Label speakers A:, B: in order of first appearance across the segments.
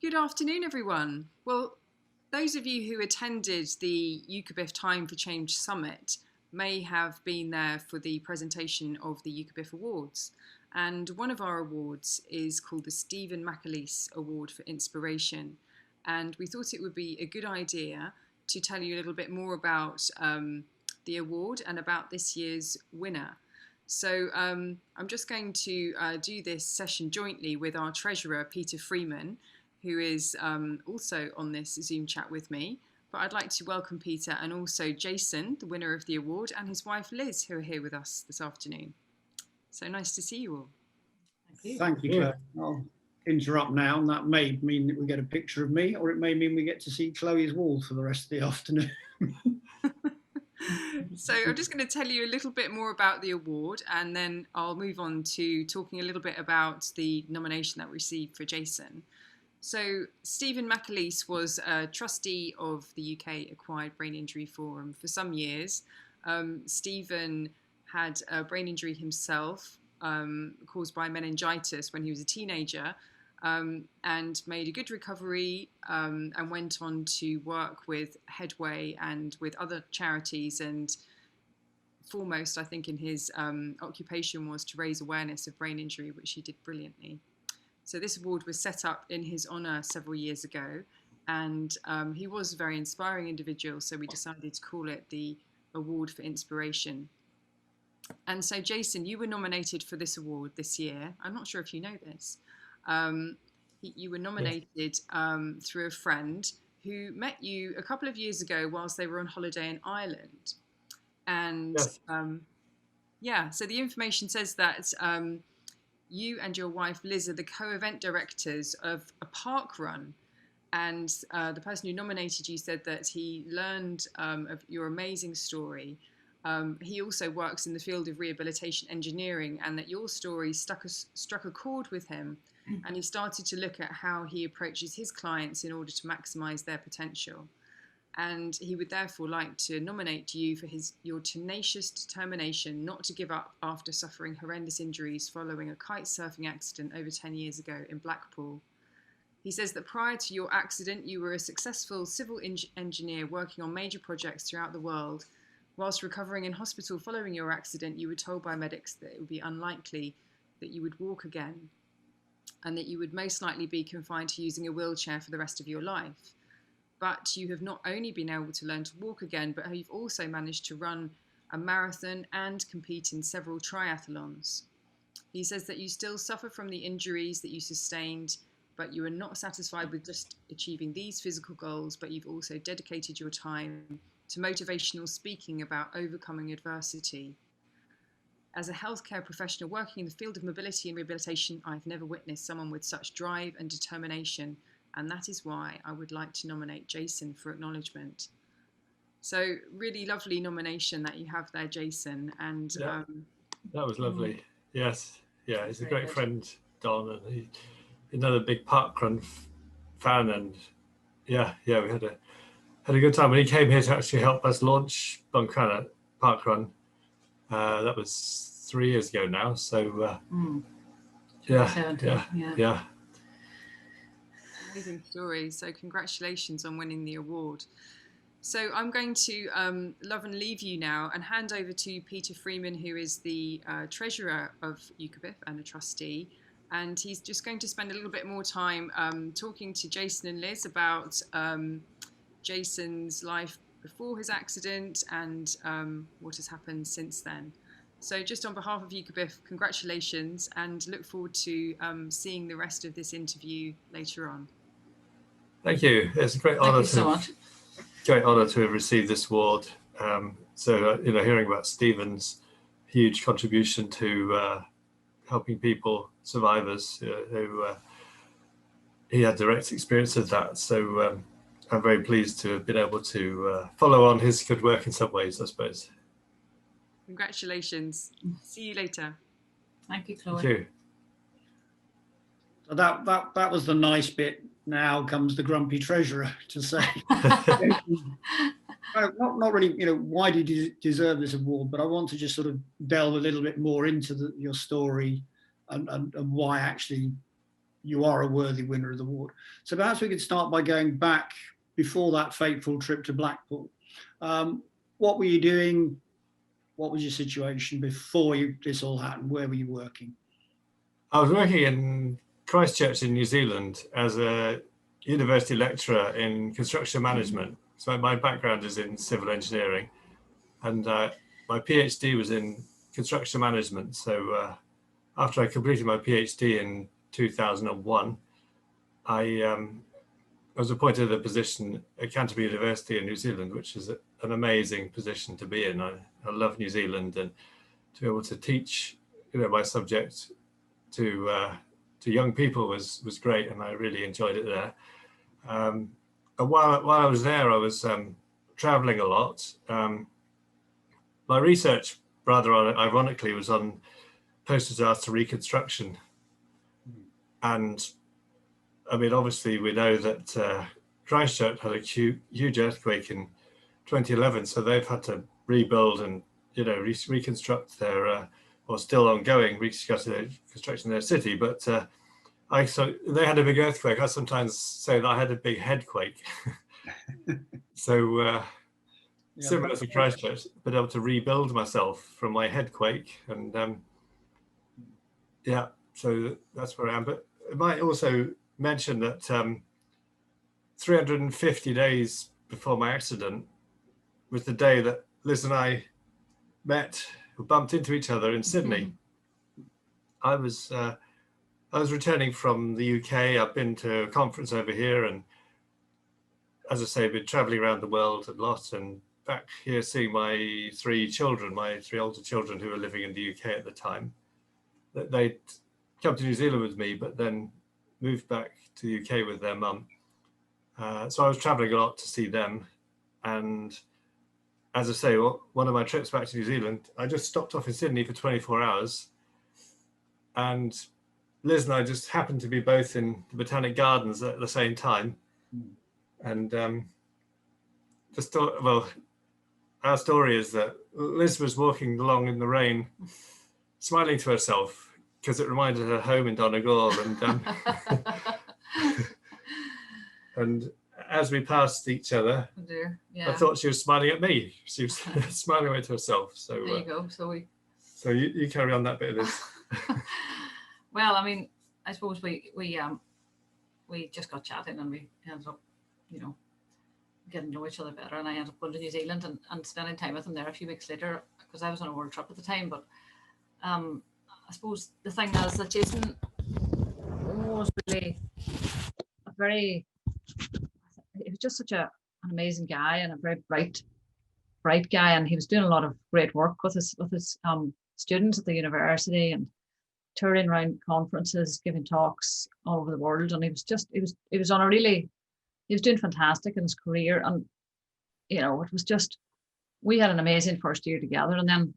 A: Good afternoon, everyone. Well, those of you who attended the UKABIF Time for Change Summit may have been there for the presentation of the UKABIF Awards. And one of our awards is called the Stephen Mcelis Award for Inspiration. And we thought it would be a good idea to tell you a little bit more about the award and about this year's winner. So I'm just going to do this session jointly with our treasurer, Peter Freeman, who is also on this Zoom chat with me. But I'd like to welcome Peter and also Jason, the winner of the award, and his wife Liz, who are here with us this afternoon. So nice to see you all.
B: Thank you, Chloe. I'll interrupt now, and that may mean that we get a picture of me, or it may mean we get to see Chloe's wall for the rest of the afternoon.
A: So I'm just going to tell you a little bit more about the award, and then I'll move on to talking a little bit about the nomination that we received for Jason. So Stephen Mcelis was a trustee of the UK Acquired Brain Injury Forum for some years. Stephen had a brain injury himself caused by meningitis when he was a teenager, and made a good recovery and went on to work with Headway and with other charities, and foremost I think in his occupation was to raise awareness of brain injury, which he did brilliantly. So this award was set up in his honour several years ago, and he was a very inspiring individual, so we decided to call it the Award for Inspiration. And so Jason, you were nominated for this award this year. I'm not sure if you know this. You were nominated through a friend who met you a couple of years ago whilst they were on holiday in Ireland. And
C: Yes.
A: so the information says that you and your wife Liz are the co-event directors of a park run. And the person who nominated you said that he learned of your amazing story. He also works in the field of rehabilitation engineering, and that your story struck a chord with him, and he started to look at how he approaches his clients in order to maximize their potential. And he would therefore like to nominate you for your tenacious determination not to give up after suffering horrendous injuries following a kite surfing accident over 10 years ago in Blackpool. He says that prior to your accident, you were a successful civil engineer working on major projects throughout the world. Whilst recovering in hospital following your accident, you were told by medics that it would be unlikely that you would walk again, and that you would most likely be confined to using a wheelchair for the rest of your life. But you have not only been able to learn to walk again, but you've also managed to run a marathon and compete in several triathlons. He says that you still suffer from the injuries that you sustained, but you are not satisfied with just achieving these physical goals, but you've also dedicated your time to motivational speaking about overcoming adversity. As a healthcare professional working in the field of mobility and rehabilitation, I've never witnessed someone with such drive and determination, and that is why I would like to nominate Jason for acknowledgement. So really lovely nomination that you have there, Jason. And
C: that was lovely. Yes, yeah, he's a great friend, Don, and he's another big parkrun fan, and we had a good time when he came here to actually help us launch Buncrana Parkrun. That was 3 years ago now. So yeah.
A: Amazing story. So congratulations on winning the award. So I'm going to love and leave you now and hand over to Peter Freeman, who is the treasurer of UKABIF and a trustee. And he's just going to spend a little bit more time talking to Jason and Liz about Jason's life before his accident and what has happened since then. So just on behalf of UKABIF, congratulations, and look forward to seeing the rest of this interview later on.
C: Thank you. It's a great honour to have received this award. Hearing about Stephen's huge contribution to helping people, survivors, who he had direct experience of that. So I'm very pleased to have been able to follow on his good work in some ways, I suppose.
A: Congratulations. See you later.
D: Thank you, Chloe.
C: Thank you.
B: So that was the nice bit. Now comes the grumpy treasurer to say, not really, why did you deserve this award? But I want to just sort of delve a little bit more into your story and why actually you are a worthy winner of the award. So perhaps we could start by going back before that fateful trip to Blackpool. What were you doing? What was your situation before this all happened? Where were you working?
C: I was working in Christchurch in New Zealand as a university lecturer in construction management. So my background is in civil engineering, and my PhD was in construction management. So after I completed my PhD in 2001, I was appointed to the position at Canterbury University in New Zealand, which is an amazing position to be in. I love New Zealand, and to be able to teach, my subject to young people was great, and I really enjoyed it there. And while I was there, I was traveling a lot. My research, rather ironically, was on post-disaster reconstruction. And I mean, obviously, we know that Christchurch had a huge earthquake in 2011, so they've had to rebuild and reconstruct their, or still ongoing reconstruction of their city. But so they had a big earthquake. I sometimes say that I had a big headquake. So similar to Christchurch, but able to rebuild myself from my headquake, and yeah, so that's where I am. But I might also mention that 350 days before my accident was the day that Liz and I bumped into each other in Sydney. I was returning from the UK. I've been to a conference over here, and as I say, I've been traveling around the world a lot, and back here seeing my three older children who were living in the UK at the time. They'd come to New Zealand with me, but then moved back to the UK with their mum. So I was traveling a lot to see them. And as I say, one of my trips back to New Zealand, I just stopped off in Sydney for 24 hours. And Liz and I just happened to be both in the Botanic Gardens at the same time. And our story is that Liz was walking along in the rain, smiling to herself, because it reminded her home in Donegal. And as we passed each other, I thought she was smiling at me. She was smiling away to herself. So
D: there you go.
C: So you carry on that bit of this.
D: Well, I mean, I suppose we just got chatting, and we ended up, getting to know each other better. And I ended up going to New Zealand and spending time with him there a few weeks later, because I was on a world trip at the time. But I suppose the thing is that Jason was really he was just such an amazing guy, and a very bright guy, and he was doing a lot of great work with his students at the university, and touring around conferences, giving talks all over the world. And he was doing fantastic in his career. And it was just, we had an amazing first year together, and then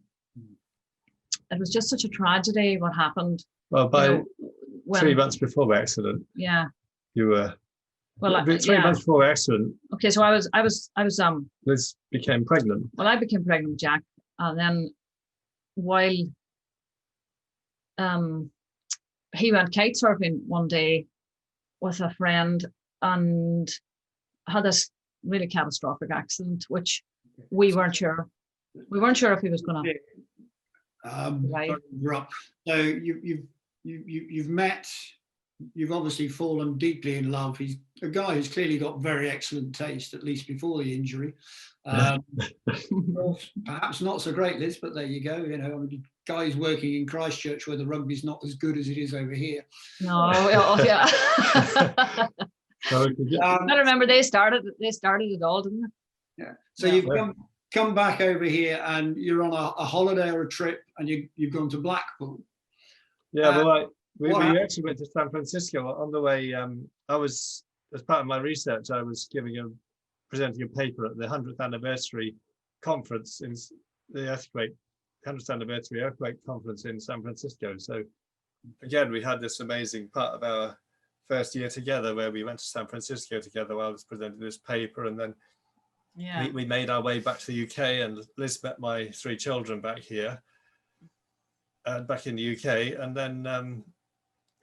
D: it was just such a tragedy what happened.
C: Well, by 3 months before the accident, you were. Well, 3 months before the accident.
D: Okay, so I was.
C: Liz became pregnant.
D: Well, I became pregnant with Jack, and then while he went kite surfing one day with a friend and had this really catastrophic accident, which we weren't sure. We weren't sure if he was going to.
B: Right. So you've met. You've obviously fallen deeply in love. He's a guy who's clearly got very excellent taste, at least before the injury. Perhaps not so great, Liz, but there you go. I mean, the guy's working in Christchurch where the rugby's not as good as it is over here.
D: No, yeah. I remember they started it all, didn't they?
B: Yeah. So you've come back over here, and you're on a holiday or a trip, and you've gone to Blackpool.
C: Yeah, well, we actually went to San Francisco on the way. I was, as part of my research, I was presenting a paper at the 100th anniversary conference in the earthquake, 100th anniversary earthquake conference in San Francisco. So again, we had this amazing part of our first year together where we went to San Francisco together while I was presenting this paper, and then we made our way back to the UK, and Liz met my three children back here, back in the UK, and then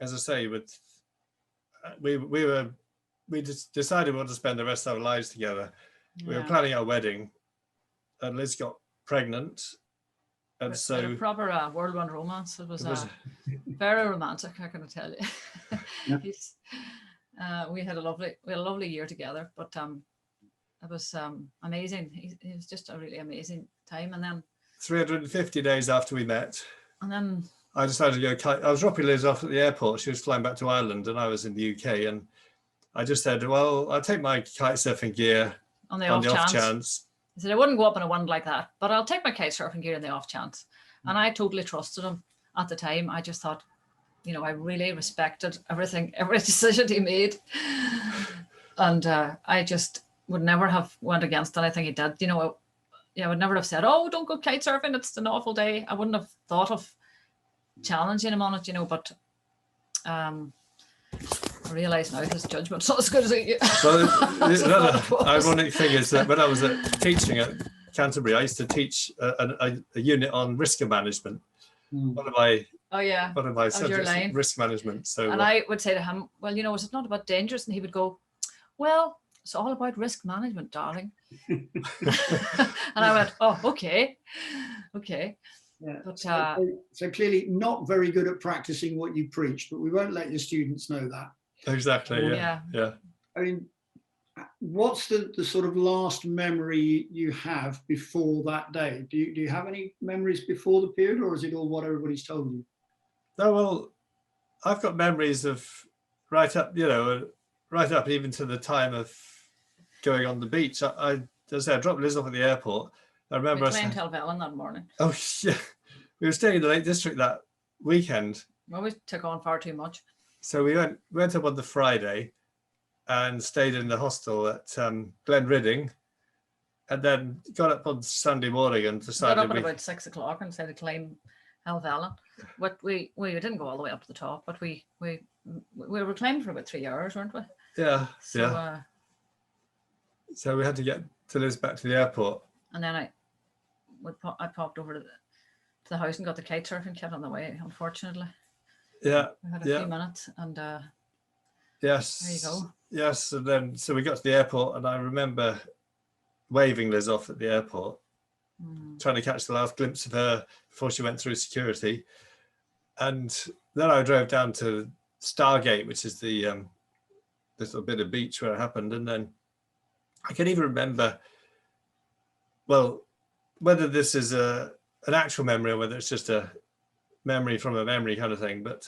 C: as I say, with we just decided we wanted to spend the rest of our lives together. We were planning our wedding, and Liz got pregnant, and so
D: a proper World War romance. It was very romantic, I can tell you. We had a lovely year together, but it was amazing. It was just a really amazing time. And then
C: 350 days after we met,
D: and then
C: I decided to go. I was dropping Liz off at the airport. She was flying back to Ireland, and I was in the UK. And I just said, "Well, I'll take my kite surfing gear
D: on the off chance." I said I wouldn't go up in a wind like that, but I'll take my kite surfing gear on the off chance. And I totally trusted him at the time. I just thought, you know, I really respected every decision he made, and I just would never have went against anything he did. You know, I would never have said, "Oh, don't go kite surfing, it's an awful day." I wouldn't have thought of challenging him on it, you know, but I realise now his judgment's not as good as it.
C: Well, the ironic thing is that when I was teaching at Canterbury, I used to teach a unit on risk management. One of my subjects, risk management. So,
D: and I would say to him, "Well, you know, is it not about dangerous?" And he would go, "Well, it's all about risk management, darling." And I went, "Oh, okay."
B: Yeah.
D: But,
B: so clearly not very good at practicing what you preach, but we won't let your students know that.
C: Exactly. Yeah.
B: I mean, what's the sort of last memory you have before that day? Do you have any memories before the period, or is it all what everybody's told you?
C: No, well, I've got memories of right up even to the time of going on the beach. I dropped Liz off at the airport. I remember
D: we claimed Helvellyn that morning.
C: Oh yeah, we were staying in the Lake District that weekend.
D: Well, we took on far too much.
C: So we went up on the Friday and stayed in the hostel at Glenridding, and then got up on Sunday morning and decided
D: got up at about 6 o'clock and decided to climb Helvellyn. But we didn't go all the way up to the top, but we were climbing for about 3 hours, weren't we?
C: Yeah.
D: So,
C: so we had to get to Liz back to the airport.
D: And then I popped over to the house and got the kite surfing kit on the way, unfortunately.
C: Yeah.
D: We had a few minutes, and
C: yes.
D: there you go.
C: Yes, and then so we got to the airport, and I remember waving Liz off at the airport, trying to catch the last glimpse of her before she went through security. And then I drove down to Stargate, which is the little bit of beach where it happened. And then I can even remember, well, whether this is an actual memory or whether it's just a memory from a memory kind of thing. But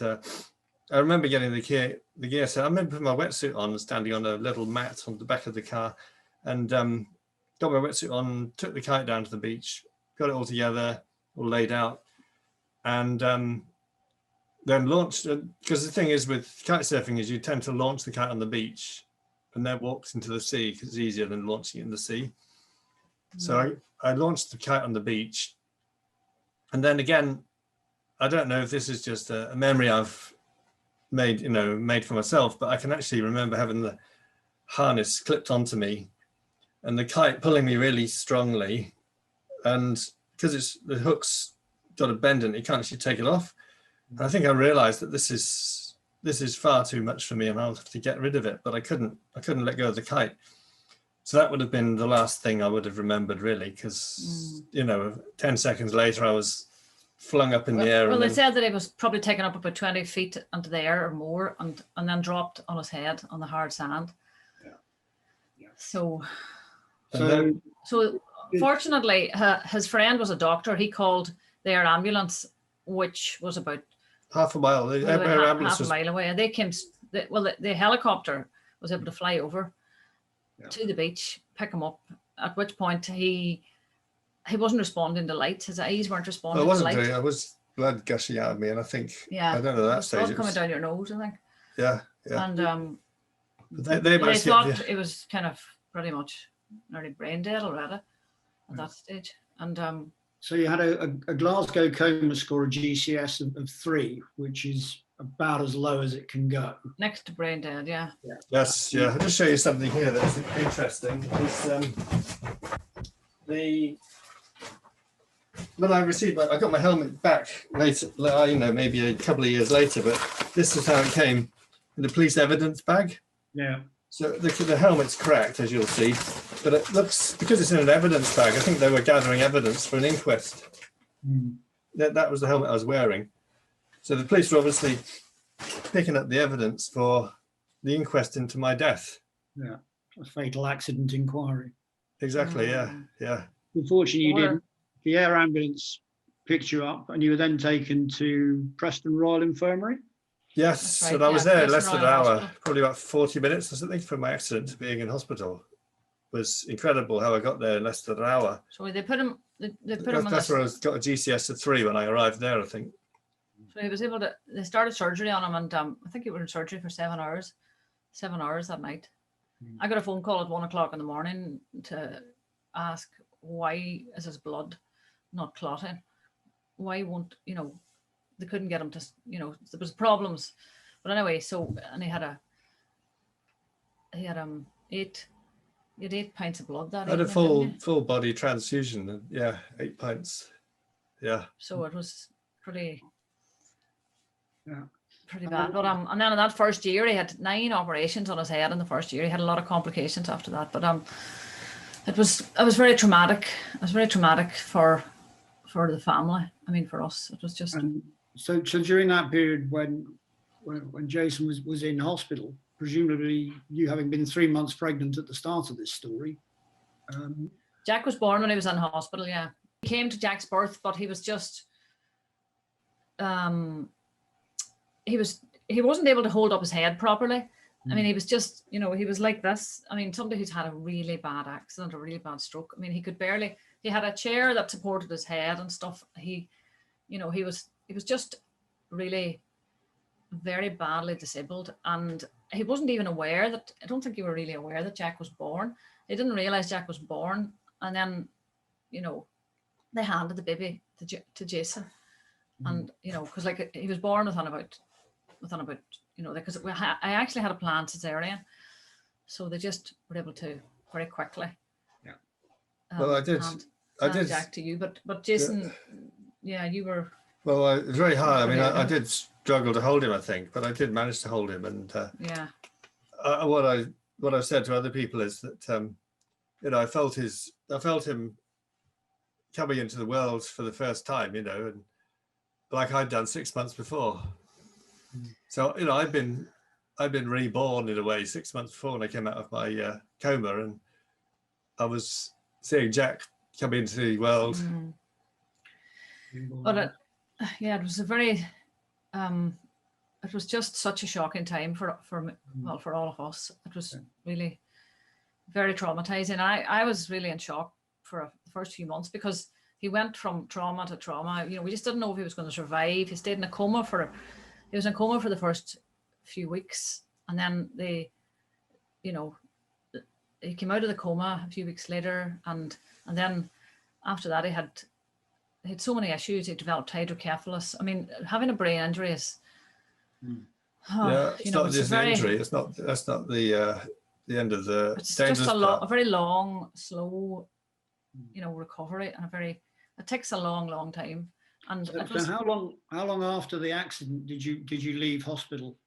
C: I remember getting the gear set. I remember putting my wetsuit on, standing on a little mat on the back of the car, and got my wetsuit on, took the kite down to the beach, got it all together, all laid out, and then launched. Because the thing is with kite surfing is you tend to launch the kite on the beach and then walk into the sea because it's easier than launching it in the sea. So I launched the kite on the beach, and then again, I don't know if this is just a memory I've made for myself, but I can actually remember having the harness clipped onto me and the kite pulling me really strongly, and because the hook's got a bend in it, you can't actually take it off. And I think I realized that this is far too much for me and I'll have to get rid of it, but I couldn't let go of the kite. So that would have been the last thing I would have remembered, really, because 10 seconds later I was flung up in the air.
D: Well, they said that he was probably taken up about 20 feet into the air or more, and then dropped on his head on the hard sand. Yeah. So fortunately, his friend was a doctor. He called the air ambulance, which was about
C: half a mile. The air ambulance
D: half a mile away. And they came. The helicopter was able to fly over to the beach, pick him up. At which point he wasn't responding to light. His eyes weren't responding to light.
C: I was blood gushing out of me, and I think I don't know that stage.
D: Blood coming down your nose, I think.
C: Yeah.
D: And
C: they
D: thought it was kind of pretty much nearly brain dead already at that stage. And
B: so you had a Glasgow coma score, a GCS of 3, which is about as low as it can go.
D: Next to brain dead, yeah.
C: Yes, yeah. I'll just show you something here that's interesting. When I got my helmet back later, maybe a couple of years later, but this is how it came. the police evidence bag.
B: Yeah.
C: So the helmet's cracked, as you'll see, but it looks, because it's in an evidence bag, I think they were gathering evidence for an inquest.
B: Mm.
C: That was the helmet I was wearing. So the police were obviously picking up the evidence for the inquest into my death.
B: Yeah. A fatal accident inquiry.
C: Exactly, yeah.
B: Unfortunately, you didn't. The air ambulance picked you up and you were then taken to Preston Royal Infirmary.
C: Yes,
D: right,
C: and I was
D: yeah,
C: there less than an
D: Royal
C: hour,
D: Hospital.
C: probably about 40 minutes or something from my accident to being in hospital. It was incredible how I got there in less than an hour.
D: So they put him. They put him on
C: That's
D: this.
C: where I got a GCS of 3 when I arrived there, I think.
D: So he was able to. They started surgery on him, and I think he was in surgery for 7 hours. 7 hours that night.
B: Mm.
D: I got a phone call at 1 o'clock in the morning to ask why is his blood not clotting? Why won't, they couldn't get him to, there was problems. But anyway, and he had 8 pints of blood that
C: I had a
D: evening,
C: full body transfusion, and 8 pints. Yeah.
D: so it was pretty
B: Yeah.
D: bad. But and then in that first year, he had 9 operations on his head. In the first year, he had a lot of complications after that. But it was very traumatic. It was very traumatic for the family. I mean, for us, it was just.
B: And so during that period when Jason was in hospital, presumably you having been 3 months pregnant at the start of this story.
D: Jack was born when he was in hospital. Yeah, he came to Jack's birth, but he was just. He wasn't able to hold up his head properly. I mean, he was just, he was like this. I mean, somebody who's had a really bad accident, a really bad stroke. I mean, he could barely. He had a chair that supported his head and stuff. He was just really very badly disabled, and he wasn't even aware that. I don't think he were really aware that Jack was born. They didn't realize Jack was born, and then, they handed the baby to Jason, and because like he was born within about, because I actually had a planned cesarean, so they just were able to very quickly.
B: Yeah.
C: Well, I did
D: Jack to you, but Jason, you were.
C: Well, it was very hard. I mean, I did struggle to hold him, I think, but I did manage to hold him. And what I've said to other people is that I felt him coming into the world for the first time, and like I'd done 6 months before. So I've been reborn in a way 6 months before when I came out of my coma, and I was seeing Jack come into the world.
D: But it was a very, it was just such a shocking time for all of us. It was really very traumatizing. I was really in shock for the first few months because he went from trauma to trauma. We just didn't know if he was going to survive. He stayed in a coma he was in a coma for the first few weeks, and then he came out of the coma a few weeks later, and then after that he had so many issues. He developed hydrocephalus. I mean, having a brain injury is
C: it's not just an injury. That's not the end of the.
D: It's just a very long, slow, recovery, and it takes a long time. And
B: so how long after the accident did you leave hospital?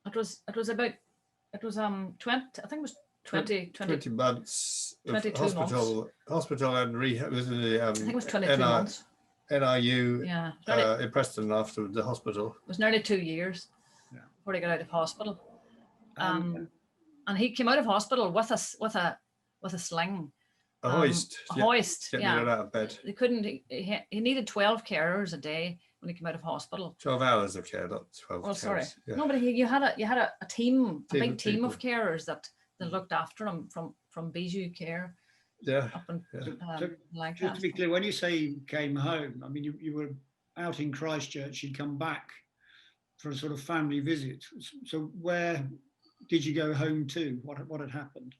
D: It was 20. I think it was 20
C: months.
D: 22
C: hospital and rehab. Was
D: I think it was 22 months.
C: NIU in Preston after the hospital.
D: It was nearly 2 years before he got out of hospital. And he came out of hospital with a sling.
C: A hoist.
D: A hoist.
C: Getting out of bed.
D: They couldn't. He needed 12 carers a day when he came out of hospital.
C: 12 hours of care, not 12.
D: Well, sorry.
C: Yeah.
D: No, but you had a team, a big team of carers that looked after him from Bijou Care.
C: Yeah.
D: Up in,
B: Lancaster. Just to be clear, when you say you came home, I mean you were out in Christchurch. You'd come back for a sort of family visit. So where did you go home to? What had happened?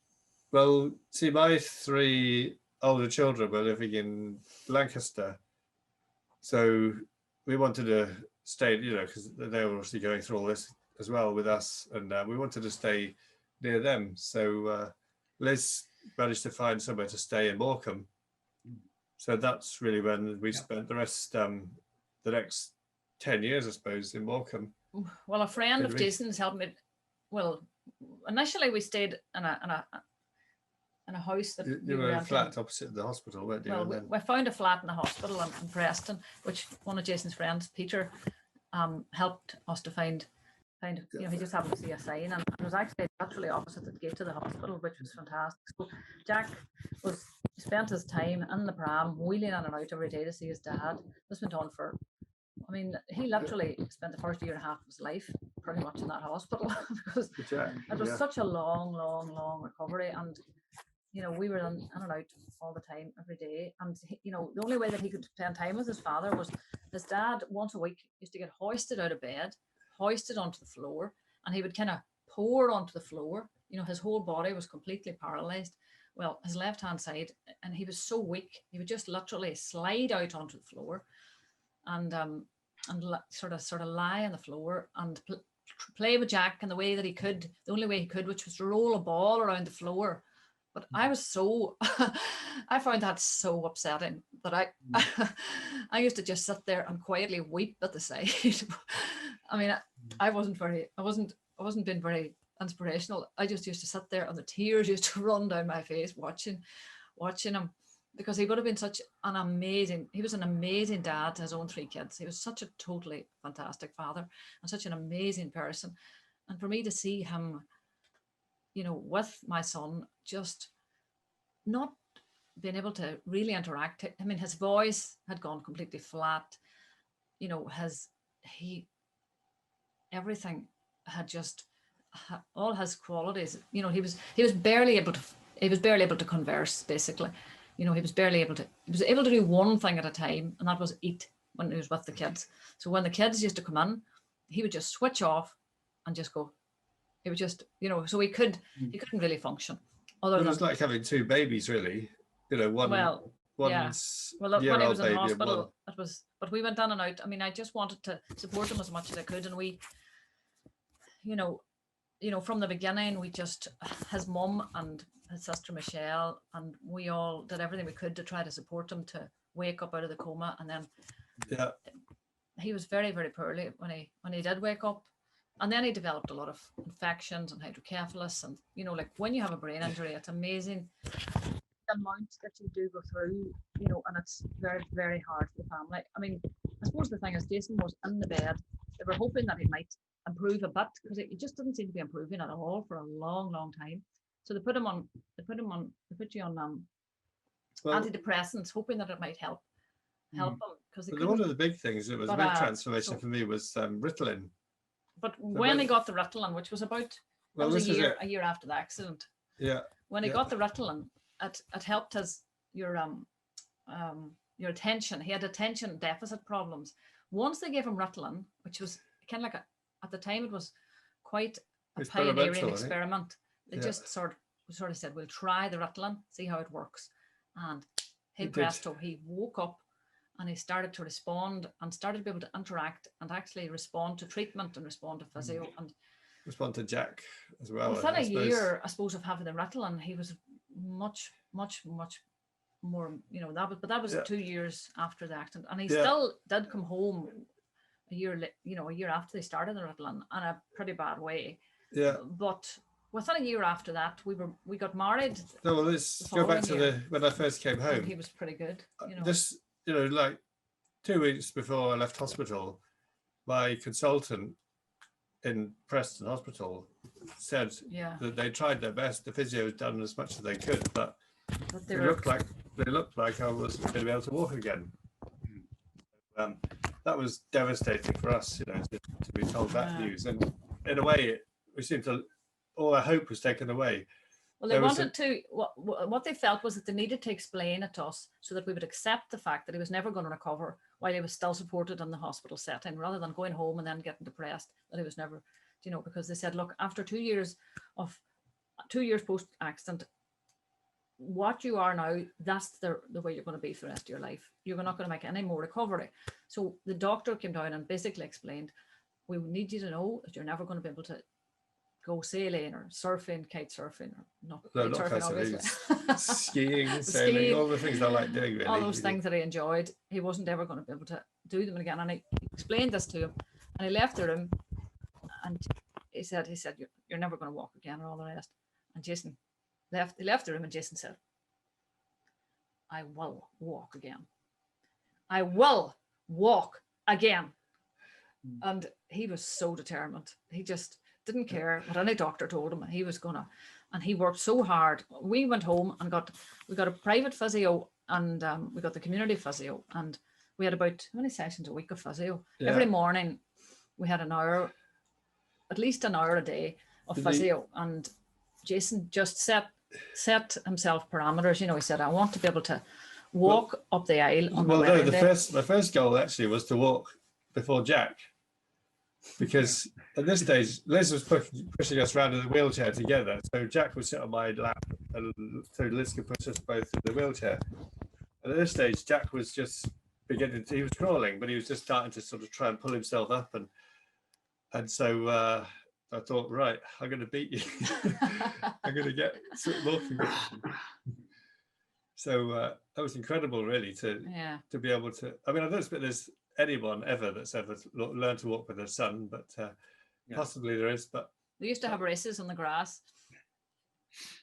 C: Well, see, my 3 older children were living in Lancaster, so we wanted to stay, because they were obviously going through all this as well with us, and we wanted to stay near them. So Liz managed to find somewhere to stay in Morecambe. So that's really when we spent the rest, the next 10 years, I suppose, in Morecambe.
D: Well, a friend of Jason's helped me. Well, initially we stayed in a house that
C: you were flat opposite the hospital, weren't you?
D: Well, we found a flat in the hospital in Preston, which one of Jason's friends, Peter, helped us to find. You know, he just happened to see a sign, and it was actually literally opposite the gate to the hospital, which was fantastic. So Jack spent his time in the pram, wheeling in and out every day to see his dad. This went on for, I mean, he literally spent the first year and a half of his life pretty much in that hospital because it was such a long recovery, and you know, we were in and out all the time, every day. And, you know, the only way that he could spend time with his father was his dad once a week used to get hoisted out of bed, hoisted onto the floor, and he would kind of pour onto the floor. You know, his whole body was completely paralyzed. Well, his left hand side, and he was so weak, he would just literally slide out onto the floor and sort of lie on the floor and play with Jack in the way that he could, the only way he could, which was to roll a ball around the floor. But I was so, I found that so upsetting that I used to just sit there and quietly weep at the side. I mean, I wasn't being very inspirational. I just used to sit there and the tears used to run down my face watching him, because he would have been he was an amazing dad to his own 3 kids. He was such a totally fantastic father and such an amazing person. And for me to see him, you know, with my son, just not being able to really interact. I mean, his voice had gone completely flat. You know, everything had just, all his qualities, you know, he was barely able to converse, basically. You know, he was able to do one thing at a time, and that was eat when he was with the kids. So when the kids used to come in, he would just switch off and just go. It was just, you know, so he couldn't really function. It
C: was like having 2 babies, really. You know, one's
D: when he was in hospital, it was. But we went in and out. I mean, I just wanted to support him as much as I could, and we, you know, from the beginning, we just, his mum and his sister Michelle, and we all did everything we could to try to support him to wake up out of the coma, and then he was very, very poorly when he did wake up. And then he developed a lot of infections and hydrocephalus. And, you know, like when you have a brain injury, it's amazing the amount that you do go through, you know, and it's very, very hard for the family. I mean, I suppose the thing is, Jason was in the bed. They were hoping that he might improve a bit, because it just didn't seem to be improving at all for a long, long time. So they put you on antidepressants, hoping that it might help him. Because
C: one of the big things that was a big transformation for me was Ritalin.
D: But when he got the Ritalin, which was about a year after the accident, when he got the Ritalin, it helped your attention. He had attention deficit problems. Once they gave him Ritalin, which was kind of like at the time it was quite a pioneering experiment. They just sort of said, we'll try the Ritalin, see how it works. And hey presto, he woke up. And he started to respond and started to be able to interact and actually respond to treatment and respond to physio and
C: respond to Jack as well.
D: Within a year, I suppose, of having the Ritalin, he was much more, you know, that was 2 years after the accident. And he still did come home a year after they started the Ritalin in a pretty bad way. Yeah. But within a year after that, we got married.
C: No, well, let's go back to when I first came home.
D: And he was pretty good.
C: You know, like 2 weeks before I left hospital, my consultant in Preston Hospital said that they tried their best. The physio had done as much as they could, but they looked like I was going to be able to walk again. That was devastating for us, you know, to be told that news. And in a way, we seemed to, all our hope was taken away.
D: Well, they wanted to, what they felt was that they needed to explain it to us so that we would accept the fact that he was never going to recover while he was still supported in the hospital setting, rather than going home and then getting depressed that he was never, you know, because they said, look, after 2 years post-accident, what you are now, that's the way you're going to be for the rest of your life. You're not going to make any more recovery. So the doctor came down and basically explained, we need you to know that you're never going to be able to go sailing or surfing, kite surfing, or not surfing, obviously.
C: Skiing, sailing, all the things I like doing, really.
D: All those things that he enjoyed, he wasn't ever going to be able to do them again. And I explained this to him, and he left the room, and he said, you're never going to walk again, and all the rest. And Jason left. He left the room, and Jason said, I will walk again. I will walk again. And he was so determined. He just didn't care what any doctor told him. He was gonna, and he worked so hard. We went home and we got a private physio, and we got the community physio, and we had about how many sessions a week of physio? Yeah. Every morning we had an hour, at least an hour a day of physio. And Jason just set himself parameters. You know, he said, I want to be able to walk up the aisle on the wedding day.
C: The first goal actually was to walk before Jack, because at this stage Liz was pushing us around in the wheelchair together, so Jack would sit on my lap and so Liz could push us both in the wheelchair. And at this stage Jack was just beginning to, he was crawling, but he was just starting to sort of try and pull himself up, and so I thought, right, I'm going to beat you. I'm going to get walking. So that was incredible, really, to be able to. I mean, I don't think there's anyone ever that's ever learned to walk with their son, but possibly there is. But
D: they used to have races on the grass.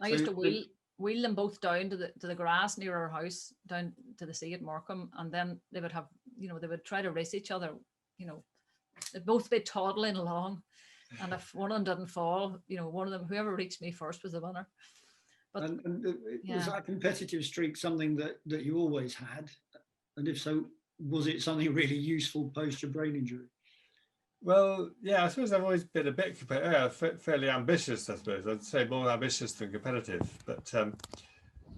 D: I used to wheel them both down to the grass near our house, down to the sea at Morecambe, and then they would have, you know, they would try to race each other. You know, they'd both be toddling along, and if one of them didn't fall, you know, one of them, whoever reached me first was the winner. But
B: was that competitive streak something that you always had? And if so, was it something really useful post your brain injury?
C: Well, yeah, I suppose I've always been a bit fairly ambitious, I suppose. I'd say more ambitious than competitive. But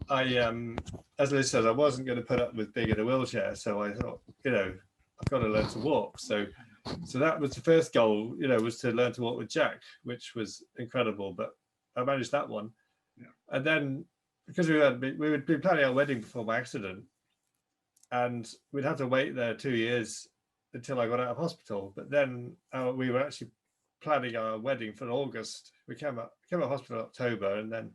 C: as Liz said, I wasn't going to put up with being in a wheelchair. So I thought, you know, I've got to learn to walk. So that was the first goal, you know, was to learn to walk with Jack, which was incredible. But I managed that one. Yeah. And then because we would be planning our wedding before my accident, and we'd have to wait there 2 years until I got out of hospital. But then we were actually planning our wedding for August. We came out of hospital in October, and then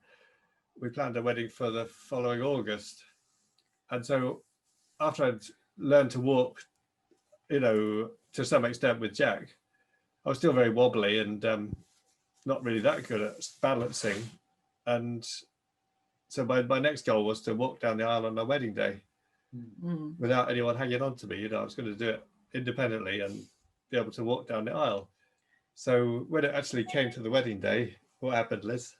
C: we planned a wedding for the following August. And so after I'd learned to walk, you know, to some extent with Jack, I was still very wobbly and not really that good at balancing. And so my next goal was to walk down the aisle on my wedding day without anyone hanging on to me. You know, I was going to do it independently and be able to walk down the aisle. So when it actually came to the wedding day, what happened, Liz?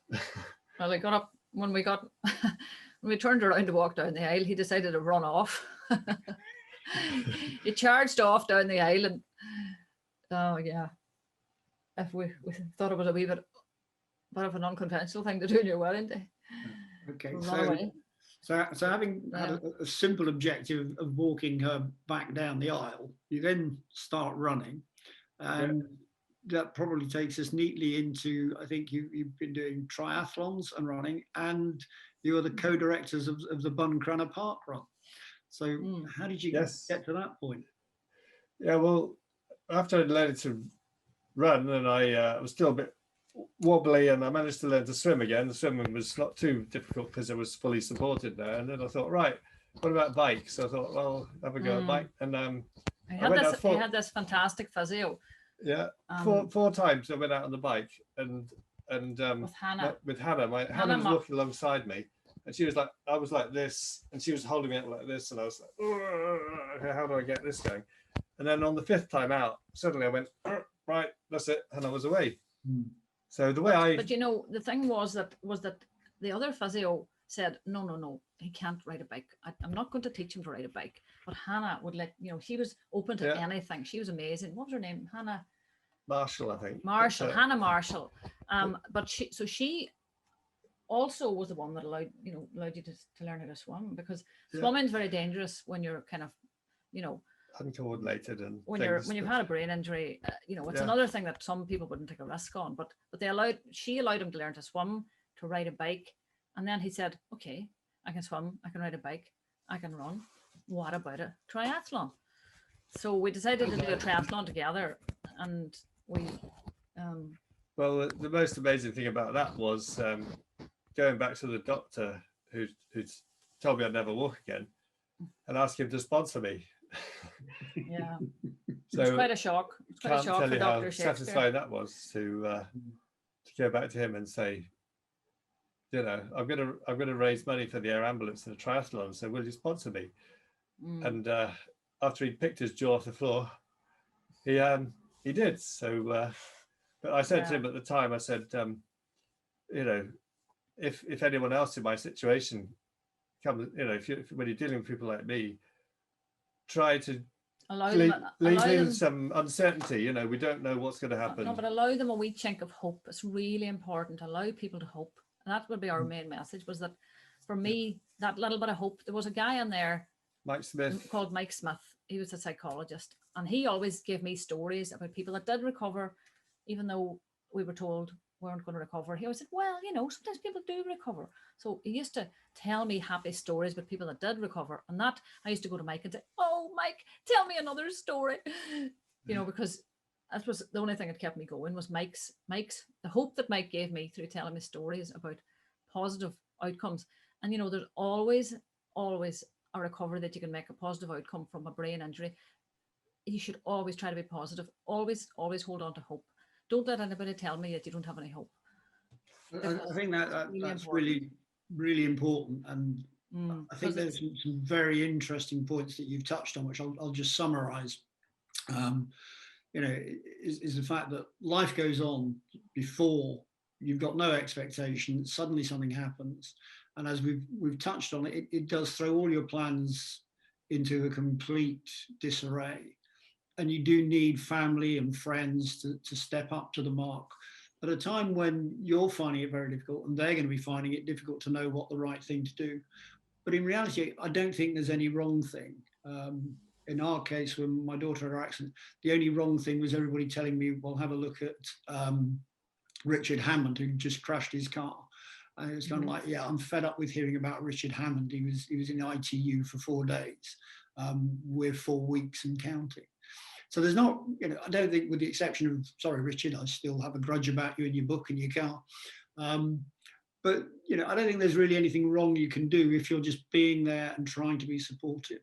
D: Well, I got up when we turned around to walk down the aisle. He decided to run off. He charged off down the aisle, and if we thought it was a wee bit of an unconventional thing to do on your wedding day.
B: Okay, so having had a simple objective of walking her back down the aisle, you then start running, and that probably takes us neatly into, I think you've been doing triathlons and running, and you are the co-directors of the Buncrana Park Run. So how did you get to that point?
C: Yeah, well, after I'd learned to run, and I was still a bit wobbly, and I managed to learn to swim again. The swimming was not too difficult because I was fully supported there. And then I thought, right, what about bikes? So I thought, well, have a go at bike. And
D: I had this fantastic physio.
C: Yeah, four times I went out on the bike, and
D: with Hannah.
C: Hannah was walking alongside me, and she was like, I was like this, and she was holding me up like this, and I was like, how do I get this going? And then on the fifth time out, suddenly I went, right, that's it, and I was away. So the way
D: but you know, the thing was that the other physio said, no, he can't ride a bike. I'm not going to teach him to ride a bike. But Hannah would let, you know, she was open to anything. She was amazing. What was her name? Hannah
C: Marshall, I think.
D: Hannah Marshall. But she also was the one that allowed you to learn how to swim, because swimming is very dangerous when you're kind of, you know,
C: uncoordinated, and
D: when you've had a brain injury, you know, it's another thing that some people wouldn't take a risk on. But she allowed him to learn to swim, to ride a bike, and then he said, okay, I can swim, I can ride a bike, I can run. What about a triathlon? So we decided to do a triathlon together, and we.
C: Well, the most amazing thing about that was going back to the doctor who told me I'd never walk again, and ask him to sponsor me.
D: Yeah.
C: So
D: It's quite a shock. It's quite a
C: can't
D: shock
C: tell
D: for
C: you how
D: Dr. Shakespeare.
C: satisfying that was to go back to him and say, you know, I'm gonna raise money for the air ambulance and a triathlon, so will you sponsor me? And after he picked his jaw off the floor, he did. So but I said to him at the time, I said, you know, if anyone else in my situation comes, you know, when you're dealing with people like me, try to leave them some uncertainty. You know, we don't know what's going to happen.
D: No, but allow them a wee chink of hope. It's really important. Allow people to hope. And that would be our main message, was that for me, that little bit of hope. There was a guy in there,
C: Mike Smith,
D: called Mike Smith. He was a psychologist, and he always gave me stories about people that did recover, even though we were told weren't going to recover. He always said, well, you know, sometimes people do recover. So he used to tell me happy stories about people that did recover. And that I used to go to Mike and say, oh, Mike, tell me another story. You know, because that was the only thing that kept me going, was Mike's the hope that Mike gave me through telling me stories about positive outcomes. And, you know, there's always a recovery that you can make a positive outcome from a brain injury. You should always try to be positive. Always hold on to hope. Don't let anybody tell me that you don't have any hope.
B: I think that's really, really important. And I think there's some very interesting points that you've touched on, which I'll just summarize. You know, is the fact that life goes on before you've got no expectation. Suddenly something happens. And as we've touched on it, it does throw all your plans into a complete disarray. And you do need family and friends to step up to the mark at a time when you're finding it very difficult and they're going to be finding it difficult to know what the right thing to do. But in reality, I don't think there's any wrong thing. In our case, when my daughter had her accident, the only wrong thing was everybody telling me, well, have a look at Richard Hammond, who just crashed his car. And it was kind of like, yeah, I'm fed up with hearing about Richard Hammond. He was in ITU for 4 days. We're 4 weeks and counting. So there's not, you know, I don't think, with the exception of, sorry, Richard, I still have a grudge about you and your book and your car. But, you know, I don't think there's really anything wrong you can do if you're just being there and trying to be supportive.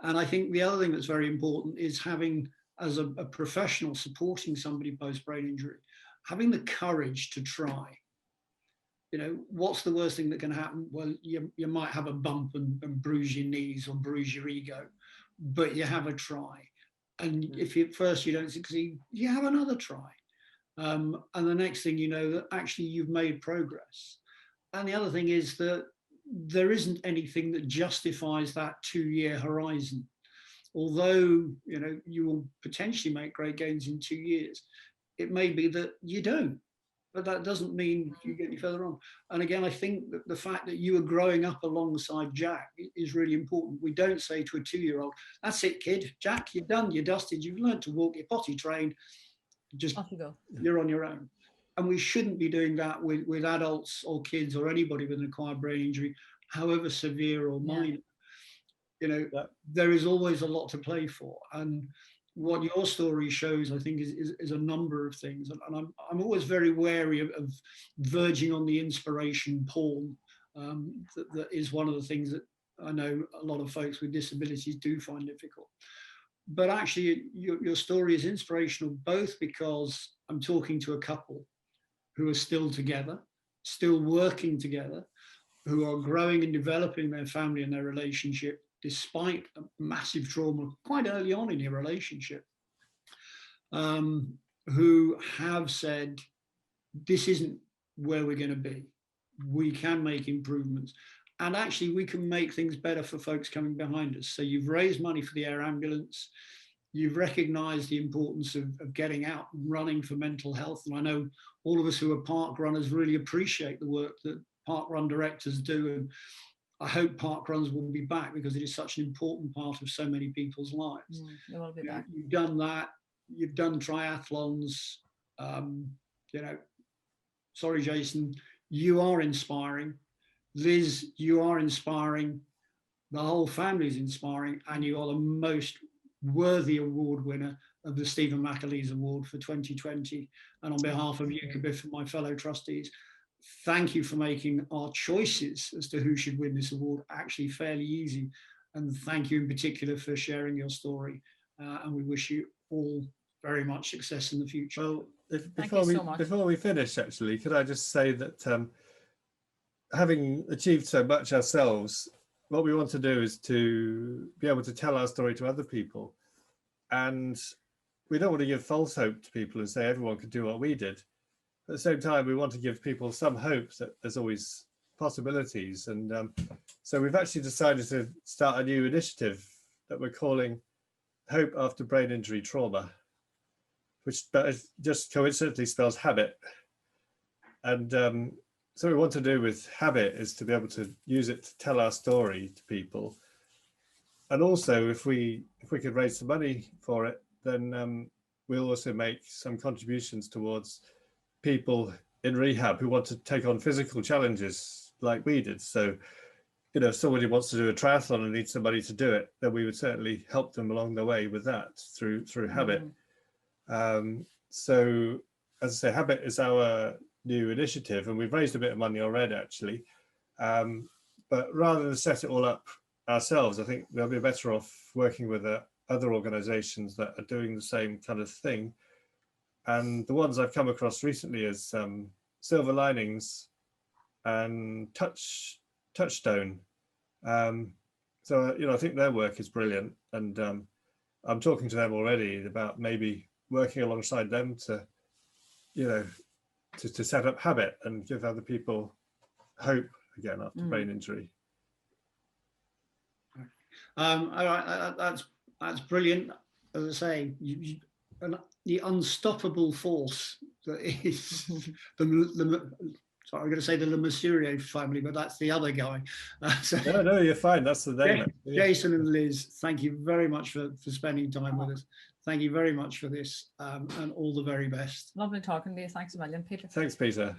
B: And I think the other thing that's very important is having, as a professional supporting somebody post-brain injury, having the courage to try. You know, what's the worst thing that can happen? Well, you might have a bump and bruise your knees or bruise your ego, but you have a try. And if at first you don't succeed, you have another try. And the next thing you know, that actually you've made progress. And the other thing is that there isn't anything that justifies that 2-year horizon. Although, you know, you will potentially make great gains in 2 years, it may be that you don't. But that doesn't mean you get any further on. And again, I think that the fact that you are growing up alongside Jack is really important. We don't say to a 2-year-old, that's it, kid. Jack, you're done, you're dusted, you've learned to walk, you're potty trained, just off you go. You're on your own. And we shouldn't be doing that with adults or kids or anybody with an acquired brain injury, however severe or minor. You know, there is always a lot to play for. And what your story shows, I think, is a number of things. And I'm always very wary of verging on the inspiration porn. That is one of the things that I know a lot of folks with disabilities do find difficult. But actually, your story is inspirational, both because I'm talking to a couple who are still together, still working together, who are growing and developing their family and their relationship, despite a massive trauma quite early on in your relationship, who have said, this isn't where we're going to be. We can make improvements. And actually, we can make things better for folks coming behind us. So you've raised money for the air ambulance. You've recognized the importance of getting out and running for mental health. And I know all of us who are park runners really appreciate the work that park run directors do. And I hope park runs will be back, because it is such an important part of so many people's lives.
D: They will be back.
B: You've done that. You've done triathlons. You know, sorry, Jason, you are inspiring. Liz, you are inspiring. The whole family is inspiring, and you are the most worthy award winner of the Stephen Mcelis Award for 2020. And on behalf of UKABIF and my fellow trustees, thank you for making our choices as to who should win this award actually fairly easy. And thank you in particular for sharing your story. And we wish you all very much success in the future.
C: Well,
D: Thank you so much.
C: before we finish, actually, could I just say that having achieved so much ourselves, what we want to do is to be able to tell our story to other people. And we don't want to give false hope to people and say everyone could do what we did. At the same time, we want to give people some hope that there's always possibilities. And so we've actually decided to start a new initiative that we're calling Hope After Brain Injury Trauma, which just coincidentally spells habit. And so what we want to do with habit is to be able to use it to tell our story to people. And also, if we could raise some money for it, then we'll also make some contributions towards people in rehab who want to take on physical challenges like we did. So, you know, if somebody wants to do a triathlon and needs somebody to do it, then we would certainly help them along the way with that through habit. So, as I say, habit is our new initiative, and we've raised a bit of money already, actually. But rather than set it all up ourselves, I think they'll be better off working with other organizations that are doing the same kind of thing. And the ones I've come across recently is Silver Linings and Touchstone. So, you know, I think their work is brilliant, and I'm talking to them already about maybe working alongside them to, you know, to set up habit and give other people hope again after brain injury.
B: All right, that's brilliant. As I say, the unstoppable force that is sorry, I'm going to say the LeMasurier family, but that's the other guy.
C: No, you're fine. That's the name.
B: Jason and Liz, thank you very much for spending time with us. Thank you very much for this, and all the very best.
D: Lovely talking to you. Thanks a million, Peter.
C: Thanks, Peter.